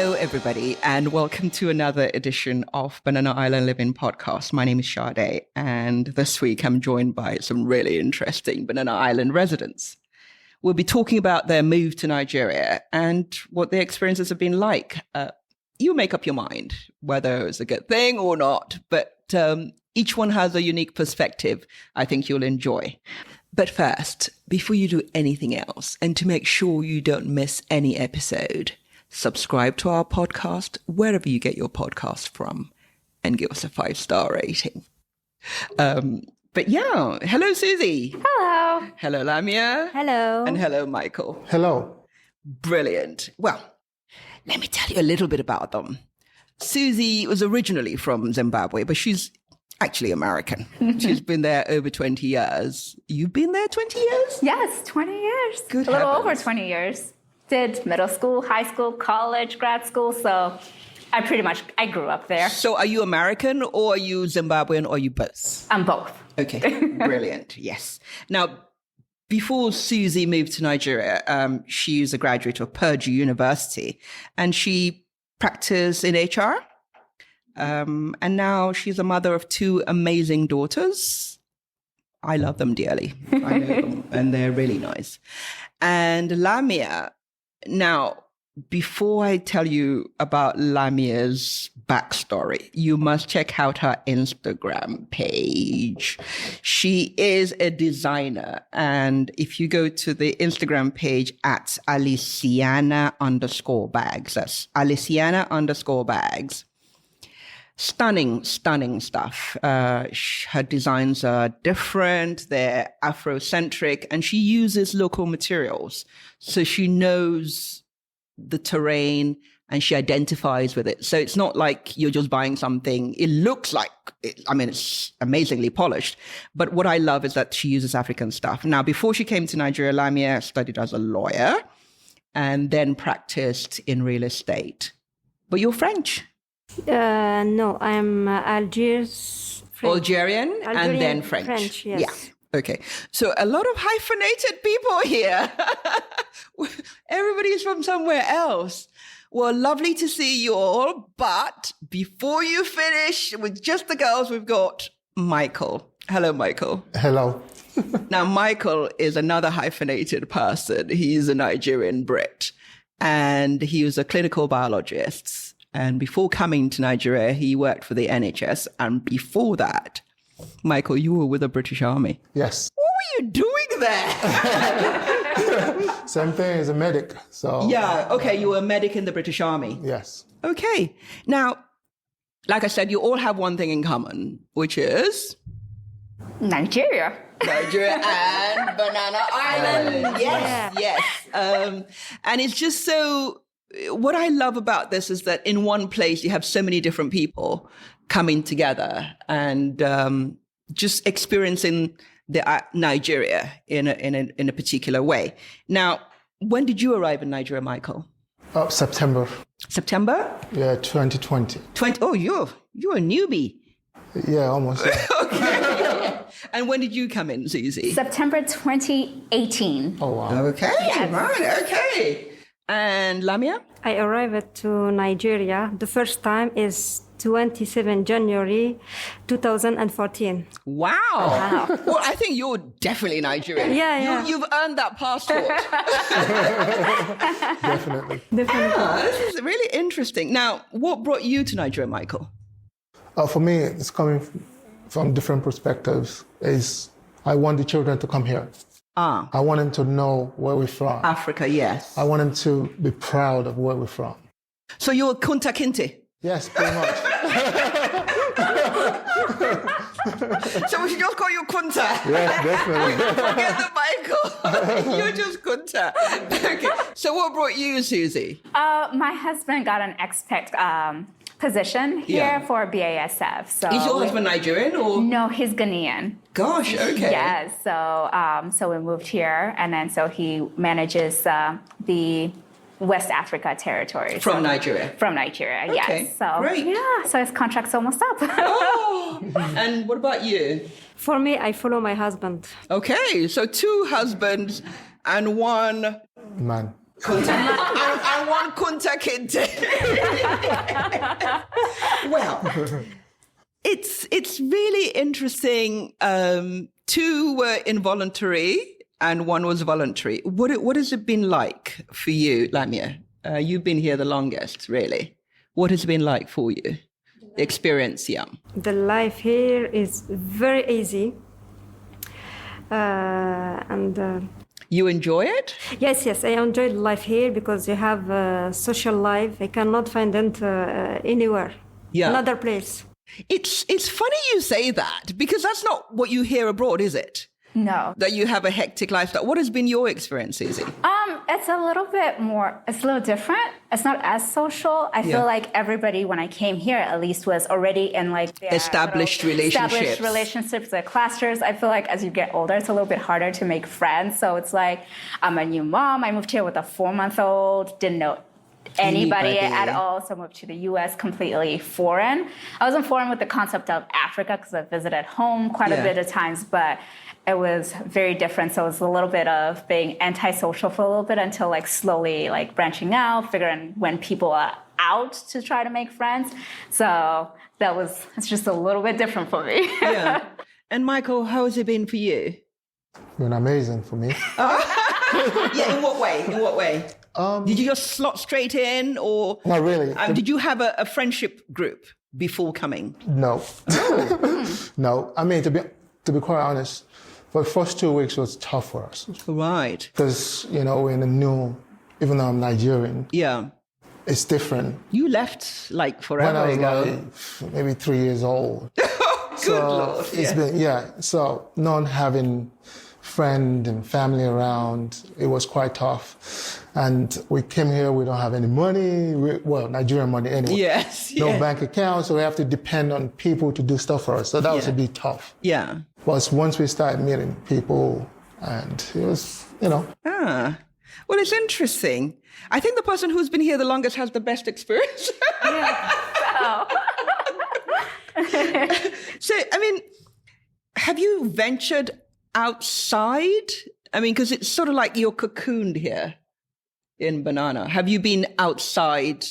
Hello, everybody, and welcome to another edition of Banana Island Living Podcast. My name is Sade, and this week I'm joined by some really interesting Banana Island residents. We'll be talking about their move to Nigeria and what their experiences have been like. You make up your mind whether it's a good thing or not, but each one has a unique perspective I think you'll enjoy. But first, before you do anything else, and to make sure you don't miss any episode, subscribe to our podcast wherever you get your podcast from and give us a 5-star rating. But yeah, hello, Susie. Hello. Hello, Lamia. Hello. And hello, Michael. Hello. Brilliant. Well, let me tell you a little bit about them. Susie was originally from Zimbabwe, but she's actually American. She's been there over 20 years. You've been there 20 years? Yes, 20 years. Good a little heavens. over 20 years. Did middle school, high school, college, grad school. So I grew up there. So are you American or are you Zimbabwean or are you both? I'm both. Okay, brilliant. Yes. Now, before Susie moved to Nigeria, she was a graduate of Purdue University and she practiced in HR. And now she's a mother of 2 amazing daughters. I love them dearly. I know them, and they're really nice. And Lamia, now, before I tell you about Lamia's backstory, you must check out her Instagram page. She is a designer. And if you go to the Instagram page at Aliciana_bags, that's Aliciana_bags. Stunning stuff. Her designs are different. They're Afrocentric, and she uses local materials. So she knows the terrain and she identifies with it. So it's not like you're just buying something. It looks like, it's amazingly polished. But what I love is that she uses African stuff. Now, before she came to Nigeria, Lamia studied as a lawyer and then practiced in real estate. But you're French. No, I'm Algerian and then French. French, yes. Yeah. Okay. So a lot of hyphenated people here. Everybody's from somewhere else. Well, lovely to see you all. But before you finish with just the girls, we've got Michael. Hello, Michael. Hello. Now, Michael is another hyphenated person. He's a Nigerian Brit and he was a clinical biologist. And before coming to Nigeria, he worked for the NHS. And before that, Michael, you were with the British Army. Yes. What were you doing there? Same thing as a medic. So Yeah. Okay. You were a medic in the British Army. Yes. Okay. Now, like I said, you all have one thing in common, which is Nigeria. Nigeria and Banana Island. Yes. And it's just so... What I love about this is that in one place you have so many different people coming together and just experiencing the Nigeria in a particular way. Now, when did you arrive in Nigeria, Michael? September. September? Yeah, 2020. Oh, you're a newbie. Yeah, almost. Okay. And when did you come in, Susie? September 2018. Oh, wow. Okay, Yes. right, okay. And Lamia? I arrived to Nigeria. The first time is 27 January 2014. Wow. Well, I think you're definitely Nigerian. Yeah. You've earned that passport. Definitely. This is really interesting. Now, what brought you to Nigeria, Michael? For me, it's coming from different perspectives. I want the children to come here. I want them to know where we're from. Africa, yes. I want them to be proud of where we're from. So you're Kunta Kinte? Yes, pretty much. So we should just call you Kunta. Yes, definitely. Forget the Michael. You're just Kunta. Okay. So what brought you, Susie? My husband got an expat position here for BASF. So Is your husband Nigerian or? No, he's Ghanaian. Gosh, okay. Yes. So we moved here, and then so he manages the West Africa territory. From Nigeria? From Nigeria, Okay, yes. So great. yeah, so his contract's almost up. Oh, and what about you? For me, I follow my husband. Okay, so 2 husbands and 1 Man. I want Kunta Kinte. Well, it's really interesting. Two were involuntary and one was voluntary. What has it been like for you, Lamia? You've been here the longest, really. What has it been like for you? The experience, yeah. The life here is very easy. And you enjoy it? Yes, I enjoy life here because you have a social life. I cannot find it anywhere, another place. It's funny you say that because that's not what you hear abroad, is it? No. That you have a hectic lifestyle. What has been your experience, Susie? It's a little bit more, it's a little different. It's not as social. I feel like everybody, when I came here, at least was already in like their established relationships, their clusters. I feel like as you get older, it's a little bit harder to make friends. So it's like, I'm a new mom. I moved here with a 4-month-old, didn't know anybody at all. So I moved to the U.S. completely foreign. I wasn't foreign with the concept of Africa because I visited home quite a bit of times, but it was very different. So it was a little bit of being antisocial for a little bit until like slowly like branching out, figuring when people are out to try to make friends. So it's just a little bit different for me. Yeah. And Michael, how has it been for you? Been amazing for me. Yeah, in what way? Did you just slot straight in or? Not really. Did you have a friendship group before coming? No. No. I mean, to be quite honest, for the first 2 weeks was tough for us. Right. Because, we're in a new, even though I'm Nigerian. Yeah. It's different. You left like forever when I was ago. Like maybe 3 years old. Good Lord. It's been, so not having friend and family around, it was quite tough. And we came here, we don't have any money, Nigerian money anyway. Yes. No bank account, so we have to depend on people to do stuff for us. So that was a bit tough. Yeah. But once we started meeting people, and it was, Well, it's interesting. I think the person who's been here the longest has the best experience. So, I mean, have you ventured outside? I mean, because it's sort of like you're cocooned here in Banana. Have you been outside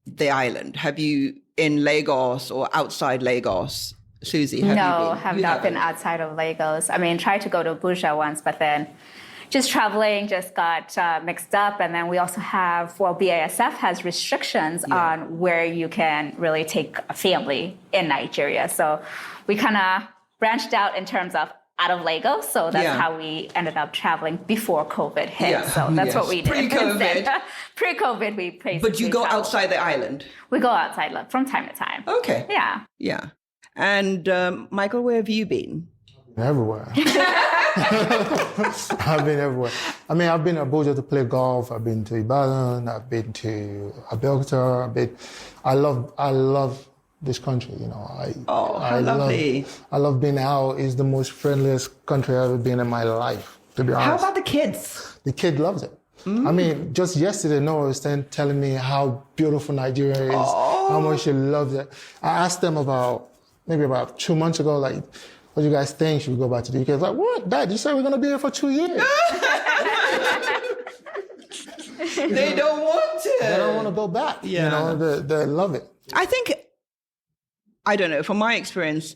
the island? Have you in Lagos or outside Lagos? Susie, have you been? Have not been outside of Lagos. I mean, tried to go to Abuja once, but then just traveling just got mixed up. And then we also have, BASF has restrictions on where you can really take a family in Nigeria. So we kind of branched out in terms of out of Lagos. So that's how we ended up traveling before COVID hit. Yeah. So that's what we did. Pre-COVID. Pre-COVID, we basically But you go outside the island? We go outside from time to time. Okay. Yeah. Yeah. And Michael, where have you been? Everywhere. I've been everywhere. I mean, I've been to Abuja to play golf. I've been to Ibadan. I've been to Abeokuta. I love this country, how lovely. I love being out. It's the most friendliest country I've ever been in my life, to be honest. How about the kids? The kid loves it. I mean, just yesterday, Noah was telling me how beautiful Nigeria is, how much she loves it. I asked them maybe about 2 months ago, like, what do you guys think? Should we go back to the UK? I was like, what? Dad, you said we're going to be here for 2 years. They don't want to. They don't want to go back. Yeah. They love it. I think, I don't know, from my experience,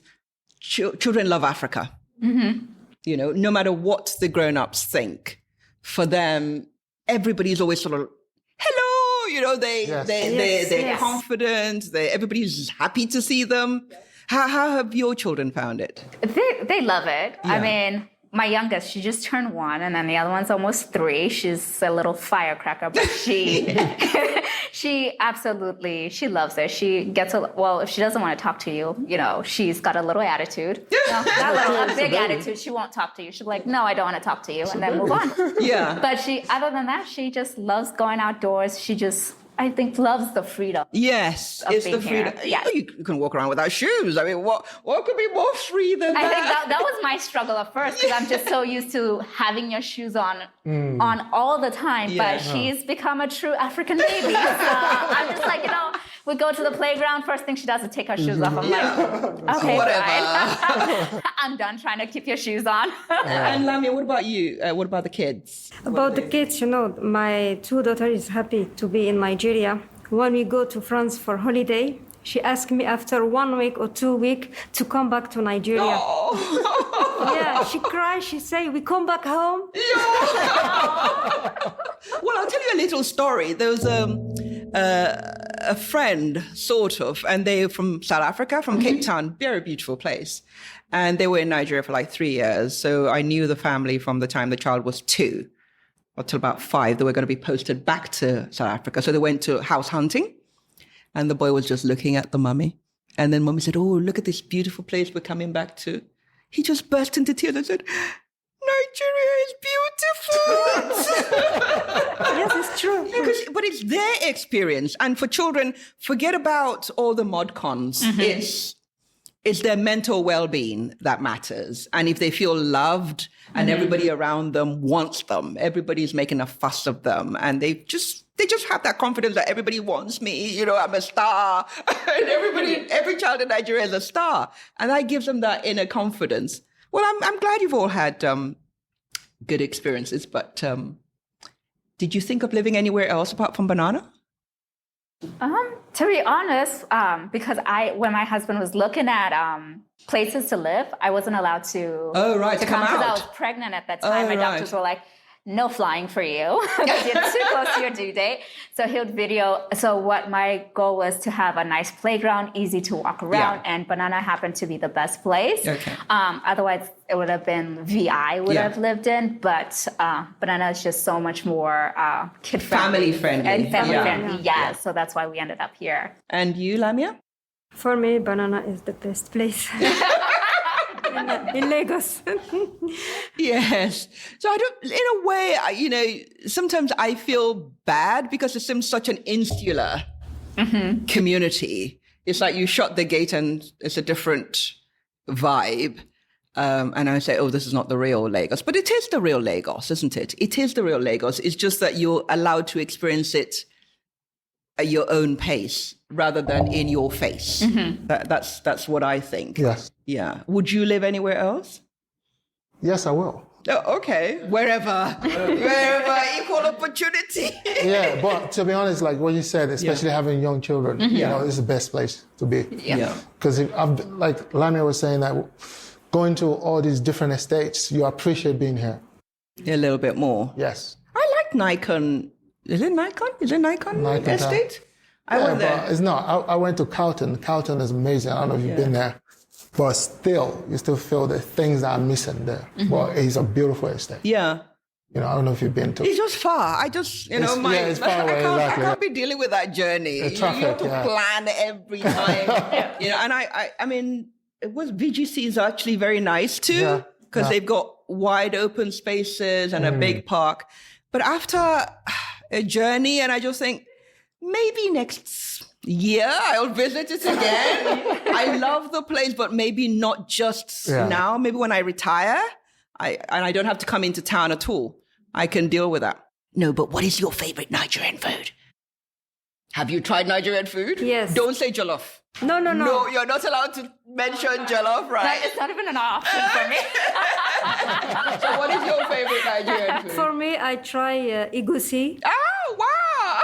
children love Africa. Mm-hmm. No matter what the grown-ups think, for them, everybody's always sort of, hello, they're confident, everybody's happy to see them. How have your children found it? They love it. Yeah. I mean, my youngest, she just turned 1, and then the other one's almost 3. She's a little firecracker, but she absolutely, she loves it. She gets if she doesn't want to talk to you, she's got a little attitude. A big attitude. She won't talk to you. She'll be like, no, I don't want to talk to you, and then move on. Yeah. But other than that, she just loves going outdoors. She just, I think, loves the freedom. Yes, it's the freedom. Yeah. You can walk around without shoes. I mean, what could be more free than that? I think that was my struggle at first, because I'm just so used to having your shoes on all the time. Yeah. But she's become a true African baby. So I'm just like, we go to the playground. First thing she does is take her shoes off. I'm like, okay, fine. I'm done trying to keep your shoes on. And Lamia, what about you? What about the kids? About the kids, my 2 daughters is happy to be in Nigeria. When we go to France for holiday, she asked me after 1 week or 2 weeks to come back to Nigeria. Oh. Yeah, she cried. She said, we come back home. Well, I'll tell you a little story. There was a friend, sort of, and they're from South Africa, from Cape Town, very beautiful place. And they were in Nigeria for like 3 years. So I knew the family from the time the child was 2 until about 5. They were going to be posted back to South Africa. So they went to house hunting. And the boy was just looking at the mummy. And then mummy said, oh, look at this beautiful place we're coming back to. He just burst into tears and said, Nigeria is beautiful. Yes, it's true. But it's their experience. And for children, forget about all the mod cons. It's their mental well-being that matters. And if they feel loved and everybody around them wants them, everybody's making a fuss of them, and they just have that confidence that everybody wants me, I'm a star. And every child in Nigeria is a star. And that gives them that inner confidence. Well, I'm glad you've all had good experiences, but did you think of living anywhere else apart from Banana? To be honest, because when my husband was looking at places to live, I wasn't allowed to. Oh, right, to come because out. I was pregnant at that time. My doctors were like, no flying for you because you're too close to your due date. So he would video. So what my goal was to have a nice playground, easy to walk around, and Banana happened to be the best place. Okay. Otherwise, it would have been VI would have lived in, but Banana is just so much more kid-friendly. Family friendly. And family-friendly, yeah. So that's why we ended up here. And you, Lamia? For me, Banana is the best place. In Lagos. Yes. So in a way, sometimes I feel bad because it seems such an insular community. It's like you shut the gate and it's a different vibe. And I say, oh, this is not the real Lagos. But it is the real Lagos, isn't it? It is the real Lagos. It's just that you're allowed to experience it at your own pace rather than in your face. That's what I think. Yes. Yeah. Would you live anywhere else? Yes, I will. Oh, okay. Wherever, equal opportunity. Yeah, but to be honest, like what you said, especially having young children, this is the best place to be. Yeah. Because like Lamia was saying, that going to all these different estates, you appreciate being here. A little bit more. Yes. I like Nikon. Is it Nikon? Nikon Estate? I went there. But it's not. I went to Carlton. Carlton is amazing. I don't know if you've been there. But still, you still feel the things that are missing there. But it's a beautiful estate. Yeah. I don't know if you've been to. It's just far. I just, it's far away, I can't be dealing with that journey. The traffic, you have to plan every time. And I mean, it was VGC is actually very nice too, because they've got wide open spaces and a big park. But after a journey, and I just think, maybe next year I'll visit it again. I love the place, but maybe not just now. Maybe when I retire, I don't have to come into town at all. I can deal with that. No, but what is your favorite Nigerian food? Have you tried Nigerian food? Yes. Don't say jollof. No. No, you're not allowed to mention jollof, right? It's not even an option for me. So what is your favorite Nigerian food? For me, I try egusi. Oh, wow.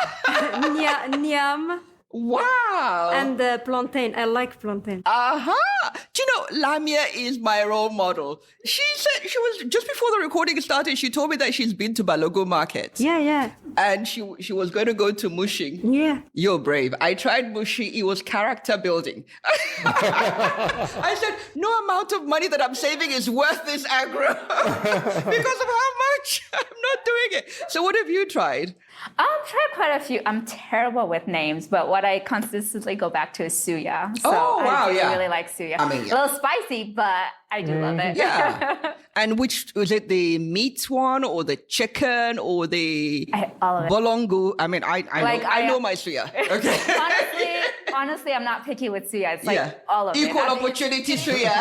Nyam. Wow. And plantain. I like plantain. Do you know, Lamia is my role model. She said she was, just before the recording started, she told me that she's been to Balogo Market. Yeah. And she was going to go to Mushing. Yeah. You're brave. I tried Mushing. It was character building. I said, no amount of money that I'm saving is worth this aggro because of how much I'm not doing it. So what have you tried? I've tried quite a few. I'm terrible with names, but what I consistently go back to is suya. So I really like suya. I mean, a little spicy, but I do love it. Yeah. And which, was it the meat one or the chicken or the all of it. bolongo? I mean, I know my suya. Okay. Honestly, I'm not picky with suya. It's like all of it. Equal opportunity suya.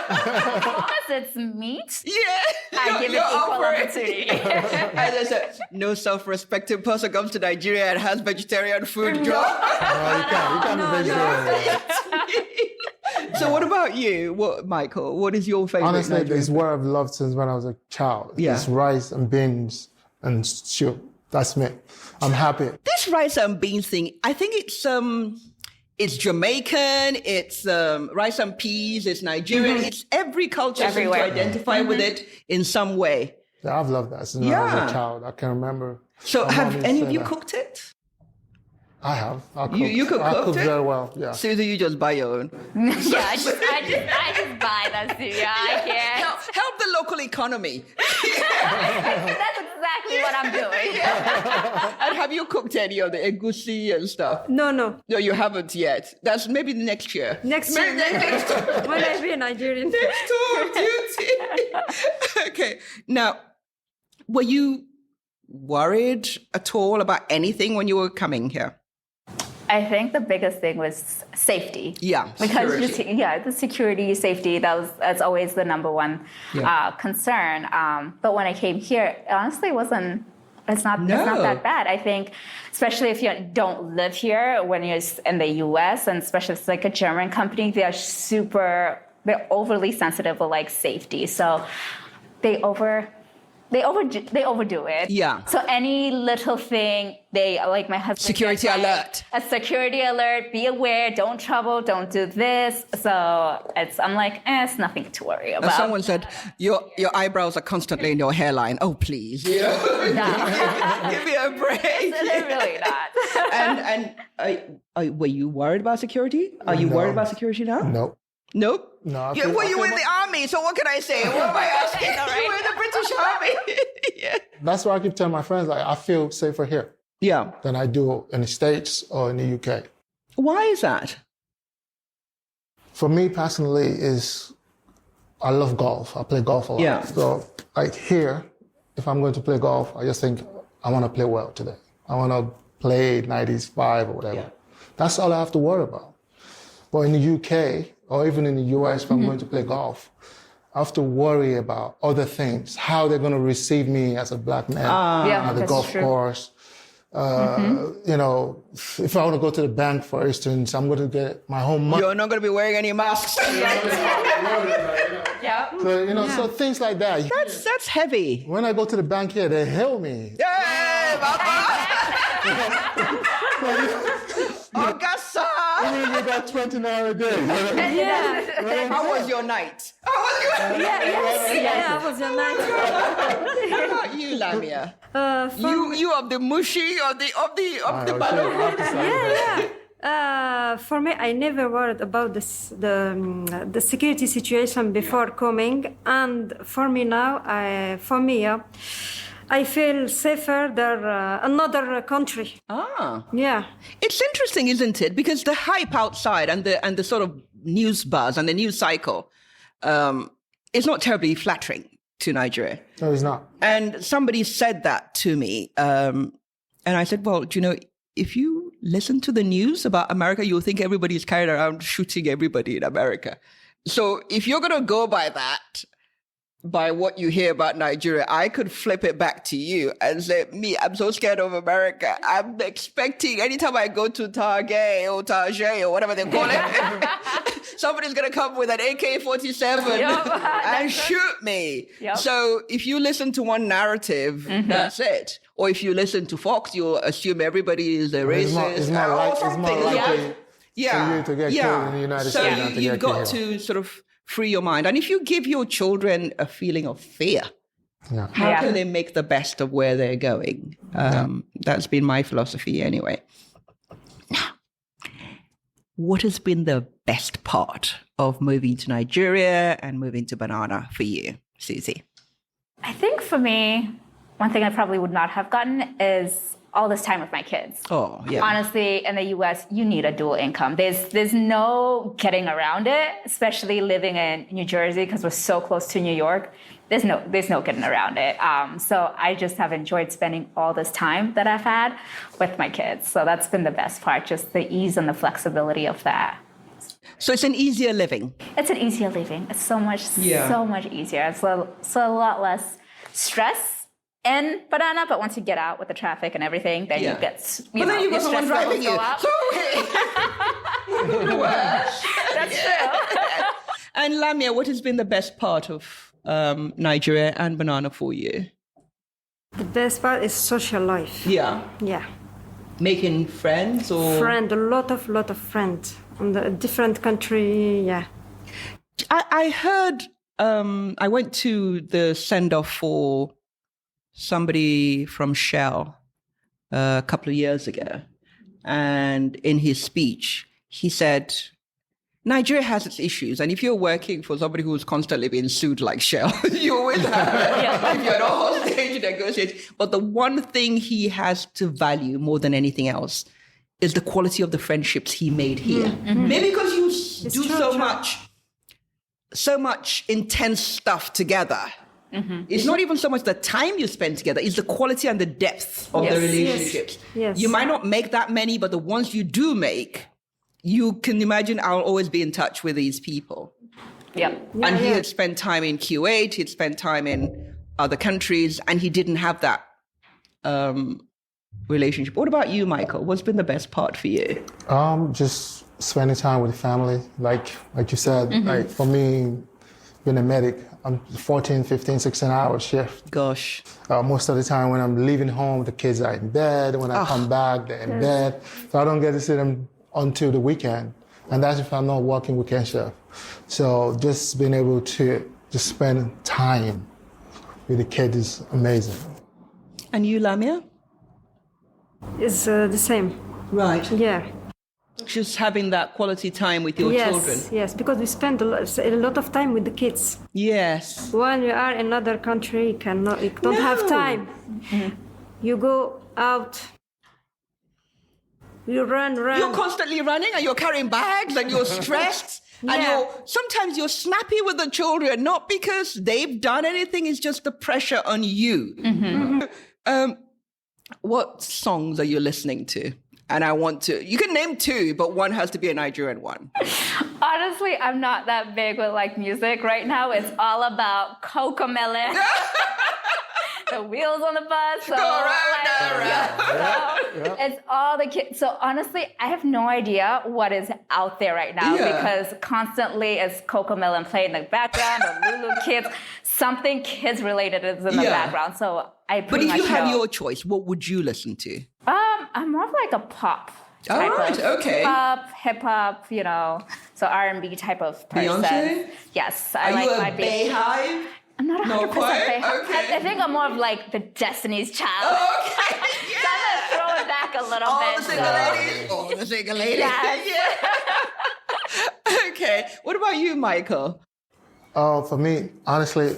As long as it's meat, Yeah. I give it equal opportunity. As I said, no self-respecting person comes to Nigeria and has vegetarian food. No, you can't be vegetarian. So what about you, Michael? What is your favorite? Honestly, Nigerian it's what I've loved since when I was a child. Yeah. It's rice and beans and stew. That's me. I'm happy. This rice and beans thing, I think it's Jamaican, it's rice and peas, it's Nigerian, it's every culture seems to Everywhere. identify with it in some way. Yeah, I've loved that since when I was Yeah. a child. I can remember. So my mom have used to any say of you that. cooked it? I have. You could I cook cook it? very well, yeah. Susie, you just buy your own. Yeah, I just buy that studio. I can't. Help the local economy. That's exactly what I'm doing. And have you cooked any of the egusi and stuff? No. No, you haven't yet. That's maybe next year. Next year. Next year. When I be Nigerian. Next tour of duty. Okay. Now, were you worried at all about anything when you were coming here? I think the biggest thing was safety. Yeah, because security. the security, safety, that's always the number one concern. But when I came here, honestly, it's not that bad. I think, especially if you don't live here, when you're in the U.S., and especially if it's like a German company, they're overly sensitive with like safety. So they overdo it. Yeah. So any little thing, like my husband. Security gets, like, alert. A security alert. Be aware. Don't trouble. Don't do this. So I'm like, it's nothing to worry about. Someone said your eyebrows are constantly in your hairline. Oh, please. No. Give me a break. They're really not. And were you worried about security? Are you worried about security now? Nope. Nope. No, I Yeah, feel- well, I you feel were in the army, so what can I say? What am I asking? I know, right? You were in the British Army. Yeah. That's why I keep telling my friends, like, I feel safer here Yeah. than I do in the States or in the UK. Why is that? For me personally, I love golf. I play golf a lot. Yeah. So, like here, if I'm going to play golf, I just think I want to play well today. I want to play 95 or whatever. Yeah. That's all I have to worry about. But in the UK or even in the US, if I'm going to play golf, I have to worry about other things, how they're going to receive me as a black man Yeah, at the that's golf true. course. You know, if I want to go to the bank, for instance, I'm going to get my home money. You're not going to be wearing any masks. Yeah. So, you know, so things like that. That's heavy. When I go to the bank here, they hail me. Hey, Augusta! You got 20 naira a day. Yeah. How was your night? Yeah, I was a night. How about you, Lamia? For You of the mushy of the balloon. For me, I never worried about the security situation before coming, and for me now, I feel safer than another country. Yeah. It's interesting, isn't it? Because the hype outside and the sort of news buzz and the news cycle is not terribly flattering to Nigeria. No, it's not. And somebody said that to me. And I said, well, do you know, if you listen to the news about America, you'll think everybody is carried around shooting everybody in America. So if you're going to go by that, by what you hear about Nigeria, I could flip it back to you and say, I'm so scared of America. I'm expecting anytime I go to Target or whatever they call it, somebody's going to come with an AK-47 and shoot me. Yep. So if you listen to one narrative, that's it. Or if you listen to Fox, you'll assume everybody is a racist. It's more likely for you to get killed in the United So States than to you've get got killed. to sort of free your mind. And if you give your children a feeling of fear, Yeah. how can they make the best of where they're going? That's been my philosophy anyway. Now, what has been the best part of moving to Nigeria and moving to Banana for you, Susie? I think for me, one thing I probably would not have gotten is all this time with my kids. Oh, yeah. Honestly, in the US, you need a dual income. There's no getting around it, especially living in New Jersey because we're so close to New York. There's no getting around it. So I just have enjoyed spending all this time that I've had with my kids. So that's been the best part, just the ease and the flexibility of that. So it's an easier living. It's an easier living. It's so much easier. It's a lot less stress in Banana, but once you get out with the traffic and everything, then you get, but then you got someone driving you. So, that's true. And Lamia, what has been the best part of Nigeria and Banana for you? The best part is social life. Yeah. Yeah. Making friends or? A lot of friends in the different country, yeah. I heard, I went to the send-off for somebody from Shell a couple of years ago. And in his speech, he said, Nigeria has its issues. And if you're working for somebody who's constantly being sued like Shell, you always have if you're not hostage negotiate. But the one thing he has to value more than anything else is the quality of the friendships he made here. Mm-hmm. Maybe because you do so much intense stuff together. Mm-hmm. It's not even so much the time you spend together, it's the quality and the depth of the relationships. Yes. You might not make that many, but the ones you do make, you can imagine I'll always be in touch with these people. Yeah. And he had spent time in Kuwait, he'd spent time in other countries, and he didn't have that relationship. What about you, Michael? What's been the best part for you? Just spending time with the family. Like you said, like for me, being a medic, I'm 14, 15, 16 hour shift. Gosh. Most of the time when I'm leaving home, the kids are in bed. When I come back, they're in bed. So I don't get to see them until the weekend. And that's if I'm not working weekend shift. So just being able to just spend time with the kids is amazing. And you, Lamia? It's the same. Right. Yeah. Just having that quality time with your children. Yes, because we spend a lot of time with the kids. Yes. When you are in another country, you don't have time. Mm-hmm. You go out, you run. You're constantly running and you're carrying bags and you're stressed. And sometimes you're snappy with the children, not because they've done anything, it's just the pressure on you. Mm-hmm. What songs are you listening to? And you can name two, but one has to be a Nigerian one. Honestly, I'm not that big with like music right now. It's all about Cocomelon. The wheels on the bus. So, it's all the kids. So honestly, I have no idea what is out there right now because constantly it's Cocomelon playing in the background or Lulu Kids. Something kids related is in the background. So But if you had your choice, what would you listen to? I'm more of like a pop. Pop, hip hop, so R&B type of person. Beyonce? Yes, Are you a Bayhive? I'm not 100% Bayhive. Okay. I think I'm more of like the Destiny's Child. Okay, yeah. So I'm gonna throw it back a little bit. All the single ladies. Yes. Okay. What about you, Michael? For me, honestly,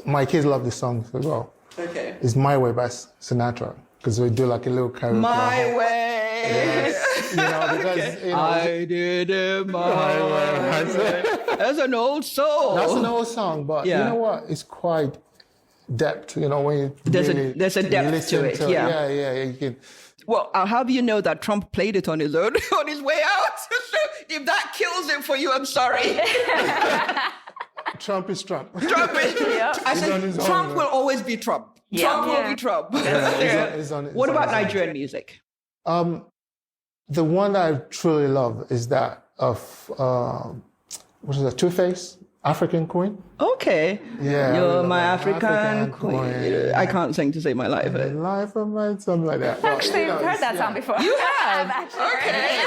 my kids love this song as well. Okay. It's My Way by Sinatra. Because we do like a little karaoke. My way. Yes. Because, I did it my way. That's an old song. That's an old song, but you know what? It's quite depth, when you there's a depth listen to it. Yeah, you can. Well, how do you know that Trump played it on his own, on his way out? So if that kills him for you, I'm sorry. Trump is Trump. Trump is Trump. I said Trump will always be Trump. Trump will be Trump. What about Nigerian music? The one that I truly love is that of, what is that, Two-Face, African Queen? Okay. Yeah. You're my African queen. I can't sing to save my life. The life of my, something like that. Actually, I've heard that song before. You have? Okay.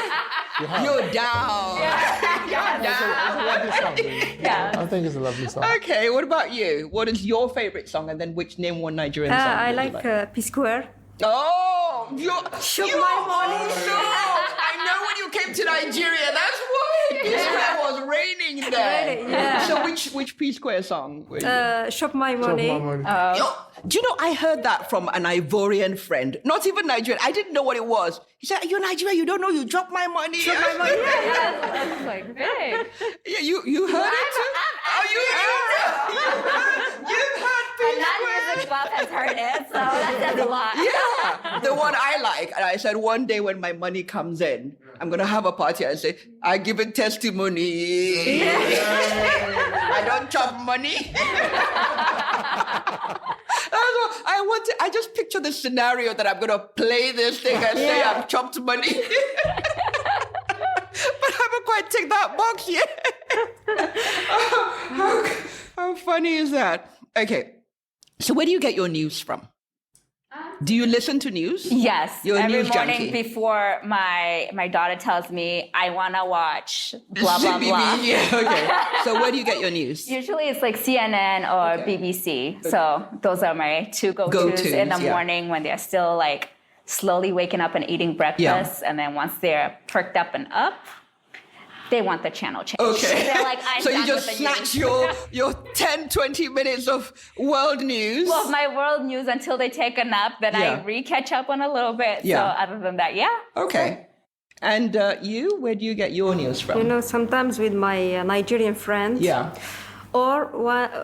You're down. It's a lovely song. Really. Yeah. I think it's a lovely song. Okay, what about you? What is your favorite song? And then name one Nigerian song? I like P Square. Oh, Shook My Money. I know when you came to Nigeria, that's why P Square was raining there. Yeah. So which P Square song? Shop My Money. Do you know, I heard that from an Ivorian friend, not even Nigerian. I didn't know what it was. He said, you're Nigerian, you don't know, you dropped my money. Shop My Money. I was like, hey. Yeah, you heard it too? You've heard P And non-music buff has heard it, so that says a lot. Yeah, the one I like. And I said, one day when my money comes in, I'm going to have a party and say, I give a testimony. I don't chop money. I just picture the scenario that I'm going to play this thing and say I've chopped money. But I haven't quite ticked that box yet. How funny is that? Okay. So where do you get your news from? Do you listen to news? Yes. You're a every news morning junkie. before my daughter tells me I want to watch blah, blah, CBB, blah. yeah, okay. So where do you get your news? Usually it's like CNN or BBC. So those are my two go-tos in the morning when they're still like slowly waking up and eating breakfast. And then once they're perked up and up, they want the channel change. Okay. They're like, I'm so you done just with the snatch news. your 10, 20 minutes of world news. Well, my world news until they take a nap, then I re-catch up on a little bit. Yeah. So other than that, Okay. And you, where do you get your news from? You know, sometimes with my Nigerian friends. Yeah. Or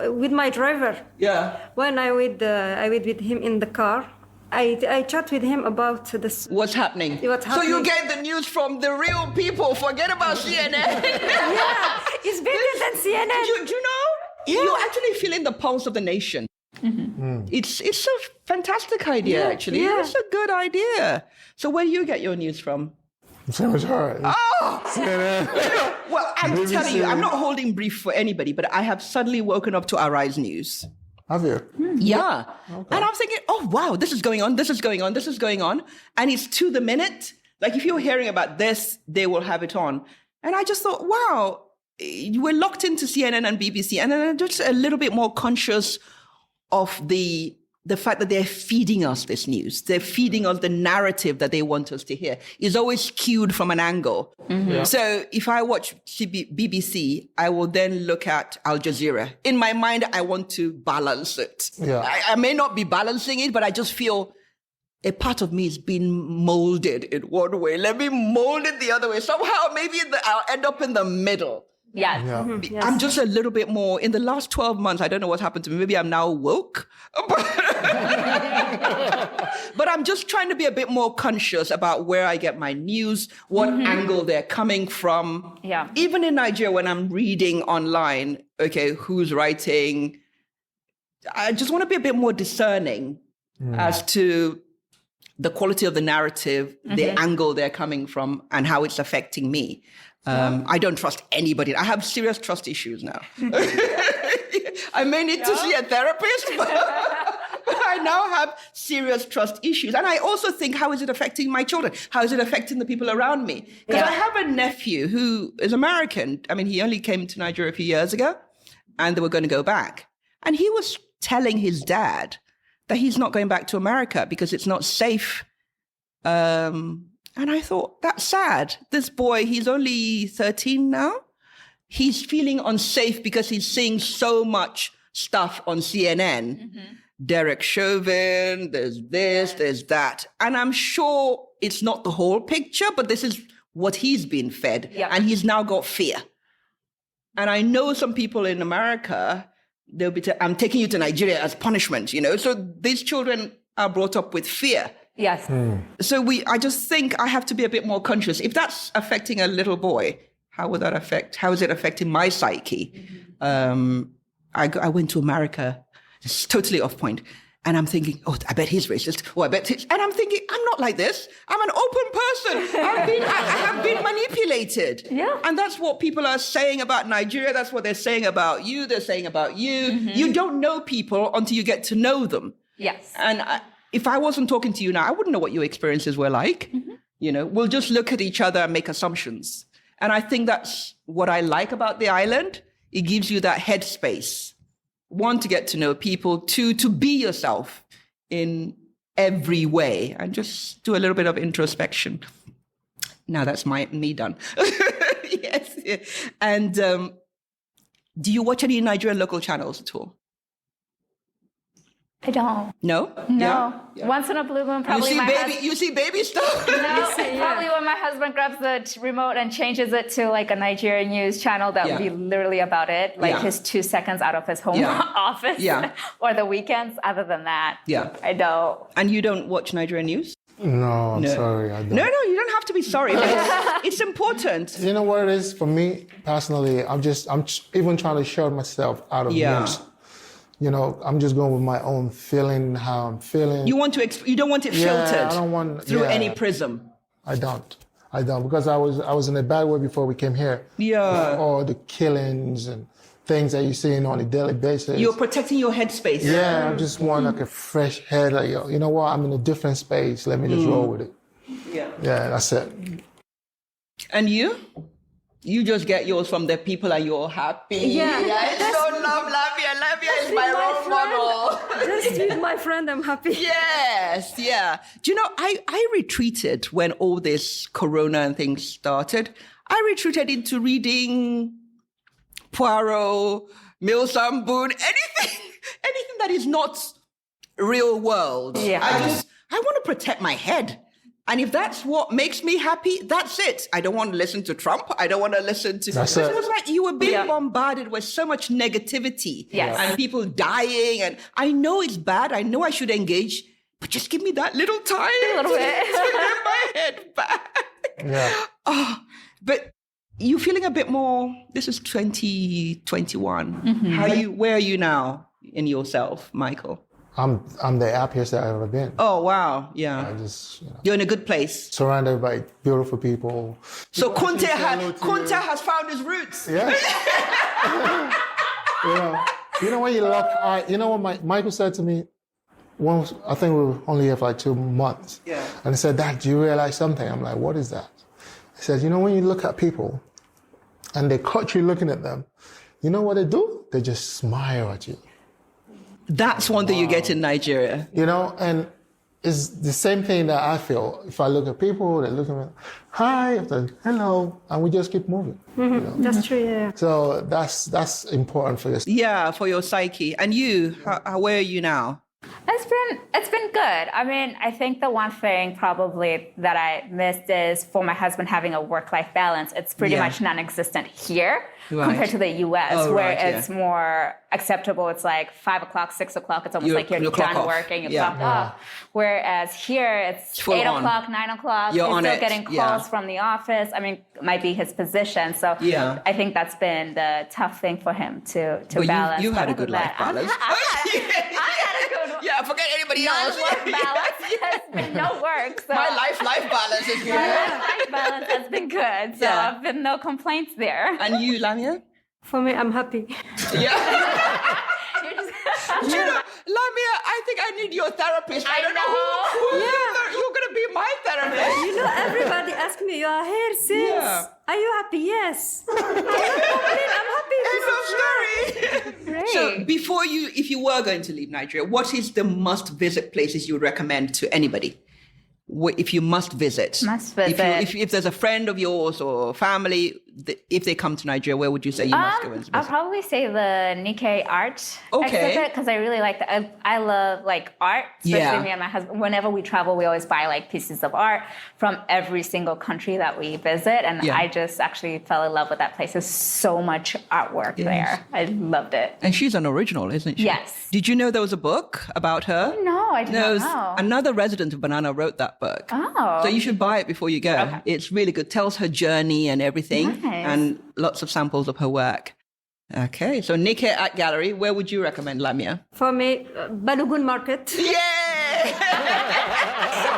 with my driver. Yeah. When I with him in the car, I chat with him about this. What's happening? What's So happening. you get the news from the real people. Forget about CNN. Yeah, it's better than CNN. Do you know? You're actually feeling the pulse of the nation. Mm-hmm. It's a fantastic idea, actually. Yeah. It's a good idea. So where do you get your news from? Same as her. Oh! CNN. Well, I'm BBC. telling you, I'm not holding brief for anybody, but I have suddenly woken up to Arise News. Have you? Yeah. Okay. And I'm thinking, oh, wow, this is going on, this is going on, this is going on. And it's to the minute. Like if you're hearing about this, they will have it on. And I just thought, wow, we're locked into CNN and BBC. And then I'm just a little bit more conscious of the fact that they're feeding us this news. They're feeding us the narrative that they want us to hear. It's always skewed from an angle. Mm-hmm. Yeah. So if I watch BBC, I will then look at Al Jazeera. In my mind, I want to balance it. Yeah. I may not be balancing it, but I just feel a part of me is being molded in one way. Let me mold it the other way. Somehow, maybe I'll end up in the middle. Yeah. Mm-hmm. Yes. I'm just a little bit more, in the last 12 months, I don't know what happened to me. Maybe I'm now woke. But I'm just trying to be a bit more conscious about where I get my news, what angle they're coming from. Yeah. Even in Nigeria, when I'm reading online, okay, who's writing, I just want to be a bit more discerning as to the quality of the narrative, the angle they're coming from, and how it's affecting me. I don't trust anybody. I have serious trust issues now. I may need to see a therapist, but I now have serious trust issues. And I also think, how is it affecting my children? How is it affecting the people around me? Because I have a nephew who is American. I mean, he only came to Nigeria a few years ago, and they were going to go back. And he was telling his dad that he's not going back to America because it's not safe. And I thought, that's sad. This boy, he's only 13 now. He's feeling unsafe because he's seeing so much stuff on CNN. Mm-hmm. Derek Chauvin, there's this, there's that. And I'm sure it's not the whole picture, but this is what he's been fed. Yep. And he's now got fear. And I know some people in America, they'll be, I'm taking you to Nigeria as punishment, you know? So these children are brought up with fear. Yes. So I just think I have to be a bit more conscious. If that's affecting a little boy, how is it affecting my psyche? I went to America, it's totally off point. And I'm thinking, oh, I bet he's racist. Oh, I bet and I'm thinking, I'm not like this. I'm an open person. I have been manipulated. Yeah. And that's what people are saying about Nigeria. That's what they're saying about you. They're saying about you. Mm-hmm. You don't know people until you get to know them. Yes. And if I wasn't talking to you now, I wouldn't know what your experiences were like. Mm-hmm. You know, we'll just look at each other and make assumptions. And I think that's what I like about the island. It gives you that headspace. One, to get to know people. Two, to be yourself in every way and just do a little bit of introspection. Now that's me done. Yes. Yeah. And do you watch any Nigerian local channels at all? I don't. No? No. Yeah. Once in a blue moon, probably you see baby stuff? No, probably when my husband grabs the remote and changes it to like a Nigerian news channel that would be literally about it, like his 2 seconds out of his home office or the weekends. Other than that, I don't. And you don't watch Nigerian news? No, I'm sorry. I don't. No, you don't have to be sorry. But it's important. You know what it is for me personally? I'm even trying to shut myself out of news. You know, I'm just going with my own feeling, how I'm feeling. You want to? You don't want it filtered. I don't want through any prism. I don't because I was in a bad way before we came here. Yeah. With all the killings and things that you're seeing on a daily basis. You're protecting your headspace. Yeah, I just want like a fresh head. Like, you know what? I'm in a different space. Let me just roll with it. Yeah. Yeah, that's it. And you? You just get yours from the people and you're happy. Yeah. I so love Lamia. Lamia is my role model. Just with my friend, I'm happy. Yes, yeah. Do you know, I retreated when all this corona and things started. I retreated into reading Poirot, Milsom Boone, anything that is not real world. Yeah. I want to protect my head. And if that's what makes me happy, that's it. I don't want to listen to Trump. I don't want to listen to... That's it it. was like you were being bombarded with so much negativity. Yes. And people dying. And I know it's bad. I know I should engage. But just give me that little time little bit. to get my head back. Yeah. Oh, but you feeling a bit more... This is 2021. Where are you now in yourself, Michael? I'm the happiest I've ever been. Oh, wow. Yeah. I just, You're in a good place. surrounded by beautiful people. So People Kunte actually say hello to Kunte you. has found his roots. Yeah. you know when you look, you know what Michael said to me once, I think we were only here for like 2 months. Yeah. And he said, Dad, do you realize something? I'm like, what is that? He said, you know when you look at people and they caught you looking at them, you know what they do? They just smile at you. That's one thing you get in Nigeria. You know, and it's the same thing that I feel. If I look at people, they look at me, hi, after, hello, and we just keep moving. You know? That's true, yeah. So that's important for this. Yeah, for your psyche. And you, where are you now? It's been good. I mean, I think the one thing probably that I missed is for my husband having a work-life balance. It's pretty much non-existent here compared to the U.S., where it's more acceptable. It's like 5 o'clock, 6 o'clock. It's almost like you're done working, you're clocked off. Whereas here, it's 8 o'clock, 9 o'clock. You're He's on still it. getting calls from the office. I mean, it might be his position. So I think that's been the tough thing for him to balance. You had a good life balance. I had a good Yeah, forget anybody else. non-work balance. There's been no work. So My life balance is good. my life balance has been good. So I've been no complaints there. And you, Lamia? For me, I'm happy. Yeah. You're just You know, Lamia, I think I need your therapist. I don't know who you're going to be my therapist. You know, everybody asks me, you are here since. Yeah. Are you happy? Yes. I'm happy. End of story. great. So before if you were going to leave Nigeria, what is the must visit places you would recommend to anybody? If you must visit. Must visit. If there's a friend of yours or family, if they come to Nigeria, where would you say you must go and visit? I'll probably say the Nikkei art exhibit because I really like that. I love like art, especially me and my husband. Whenever we travel, we always buy like pieces of art from every single country that we visit, and I just actually fell in love with that place. There's so much artwork there. I loved it. And she's an original, isn't she? Yes. Did you know there was a book about her? No, I didn't know. Another resident of Banana wrote that book. Oh. So you should buy it before you go. Okay. It's really good. Tells her journey and everything. Nice. And lots of samples of her work. Okay. So Nikkei Art Gallery, where would you recommend, Lamia? For me, Balogun Market Yeah!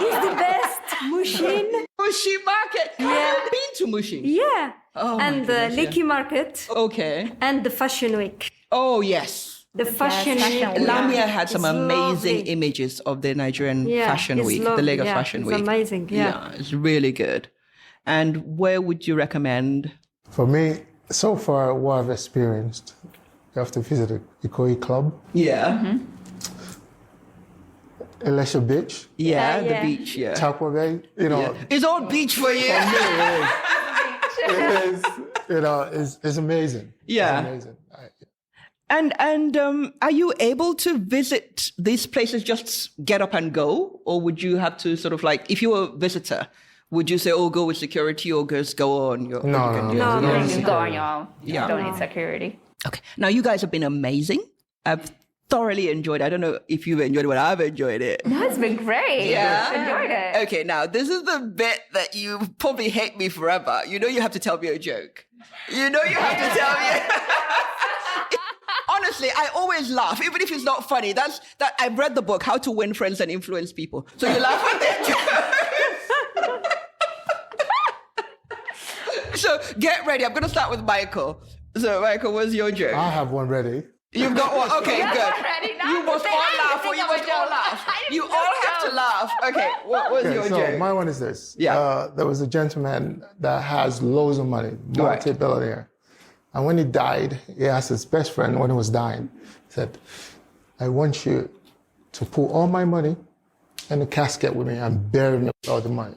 is the best. Mushin. Mushi Market. Yeah. I've been to Mushi. Yeah. Oh, my and the goodness, yeah. Lekki Market Okay. and the Fashion Week. Oh, yes. The Fashion Fashion Week. Week. Lamia had some It's amazing lovely. images of the Nigerian Yeah, Fashion it's Week, the lovely. Lagos Yeah, Fashion it's Week. amazing, yeah. It's really good. And where would you recommend? For me, so far, what I've experienced, you have to visit the Ikoyi Club, Yeah. Elisha Beach, Yeah, the Yeah. beach, yeah. Chakwa Bay. You know, It's all beach for you. it is. You know, it's amazing. Yeah. It's amazing. And are you able to visit these places, just get up and go? Or would you have to sort of like, if you were a visitor, would you say, oh, go with security or just go on your No, you can no, do no. it? You can go on your own. Yeah. You don't need security. Okay. Now, you guys have been amazing. thoroughly enjoyed it. I don't know if you've enjoyed it, but I've enjoyed it. No, it's been great. Yeah. Enjoyed it. Okay, now this is the bit that you probably hate me forever. You know you have to tell me a joke. You know you have to tell me. Honestly, I always laugh, even if it's not funny. That I've read the book, How to Win Friends and Influence People. So you laugh at their jokes. So get ready. I'm going to start with Michael. So Michael, what's your joke? I have one ready. You've got one. Okay, You have good. one ready now? You must Say, all I have to laugh, or think you of a must all joke. laugh. I You have all to have to joke. laugh. Okay, what's Okay, your so joke? my one is this. Yeah. There was a gentleman that has loads of money, Right. multi-billionaire. And when he died, he asked his best friend when he was dying, he said, I want you to put all my money in a casket with me and bury me with all the money.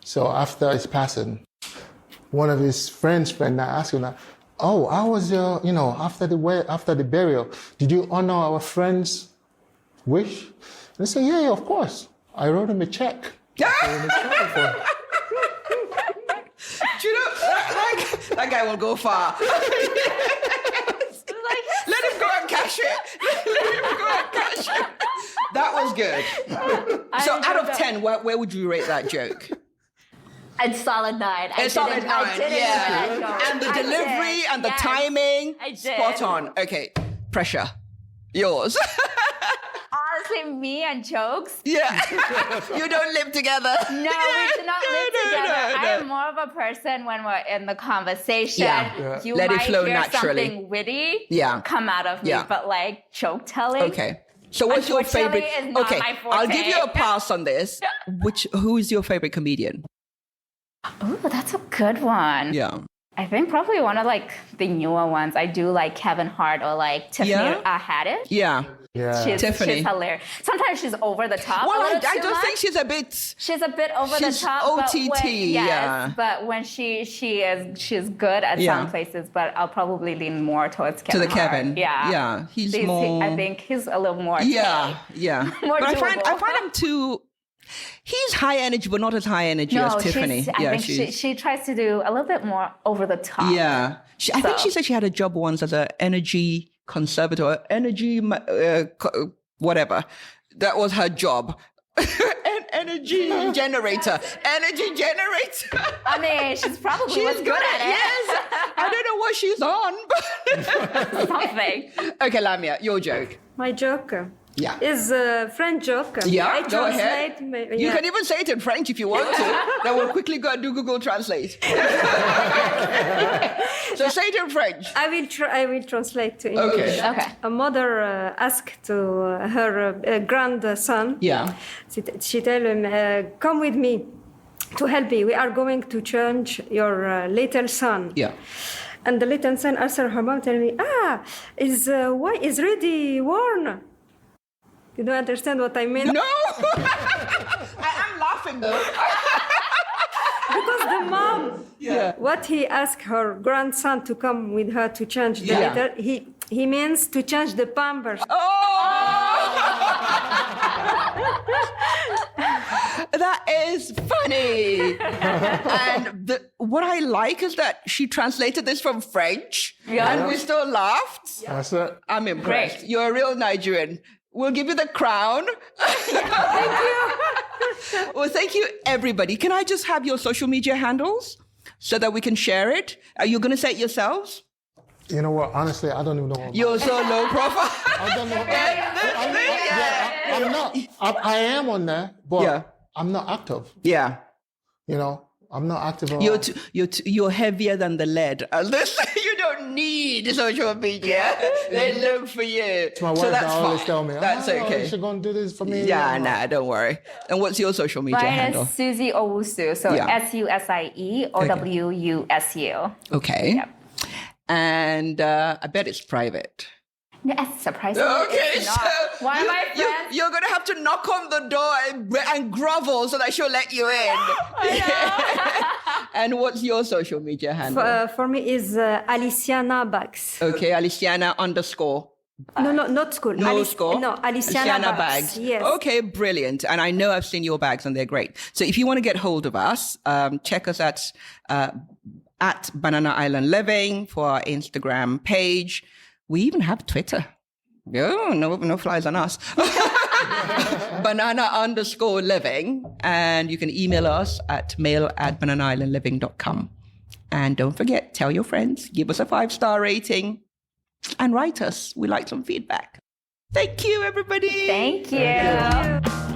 So after his passing, one of his friends asked him, oh, how was your, after the burial, did you honor our friend's wish? And he said, yeah, of course. I wrote him a check. Do you know, that guy will go far. Let him go and cash it. Let him go and cash it. That was good. So out of 10, where would you rate that joke? It's solid 9. It's solid 9, yeah. And the delivery and the timing, I did. spot on. Okay, pressure. Yours. Honestly, me and jokes. Yeah. You don't live together. No, we do not live together. No. I am more of a person when we're in the conversation. Yeah. You Let it might flow hear naturally. something witty Yeah. come out of me, Yeah. but like joke telling. Okay. So what's your Unfortunately, favorite? it's not Okay, my forte. I'll give you a pass on this. Who is your favorite comedian? Ooh, that's a good one. Yeah. I think probably one of like the newer ones. I do like Kevin Hart or like Tiffany Haddish. Yeah. Yeah. Tiffany. She's hilarious. Sometimes she's over the top. Well, a I little too just much. think she's a bit. She's a bit over She's the top. OTT, but when, yeah. But when she's good at Yeah. some places, but I'll probably lean more towards To Kevin the Hart. Kevin. Yeah. Yeah. He's more. I think he's a little more. Yeah. Yeah. More But I doable. find him too. He's high energy, but not as high energy as Tiffany. I think she tries to do a little bit more over the top. Yeah. I think she said she had a job once as an energy conservator, whatever. That was her job. An energy generator. Energy generator. I mean, she's probably was good at it. Yes. I don't know what she's on. But Something. okay, Lamia, your joke. My joke Yeah. is a French joke. Yeah, I go ahead. translate. You can even say it in French if you want to. Then we'll quickly go and do Google Translate. So say it in French. I will translate to English. Okay. A mother asked to her grandson. Yeah. She tell him, "Come with me to help me. We are going to change your little son." Yeah. And the little son answered her mom, telling me, is ready worn? You don't understand what I mean? No. I am laughing though. Because the mom, what he asked her grandson to come with her to change the Yeah. litter, he means to change the pampers. That is funny. And what I like is that she translated this from French and we still laughed. That's it. I'm impressed. Great. You're a real Nigerian. We'll give you the crown. Thank you. Well, thank you, everybody. Can I just have your social media handles so that we can share it? Are you going to say it yourselves? You know what? Honestly, I don't even know. You're so low profile. I don't know. I'm not. I am on there, but I'm not active. Yeah. You know, I'm not active at all. You're heavier than the lead. You don't need social media. They look for you. My wife that's always fine. tell me, That's okay. You should go and do this for me. Yeah, nah, don't worry. And what's your social media Mine handle? is Susie Owusu. So SUSIE OWUSU. Okay. Yep. And I bet it's private. Yes, surprisingly. Okay, it's so not. One of my friends. you're going to have to knock on the door and grovel so that she'll let you in. And what's your social media handle? For me is Aliciana Bags. Okay, Aliciana _. No, not school. No score? No, Aliciana Bags. Yes. Okay, brilliant. And I know I've seen your bags and they're great. So if you want to get hold of us, check us at Banana Island Living for our Instagram page. We even have Twitter. Oh, no flies on us. banana_living. And you can email us at mail@bananaislandliving.com. And don't forget, tell your friends, give us a 5-star rating, and write us. We like some feedback. Thank you, everybody. Thank you. Thank you.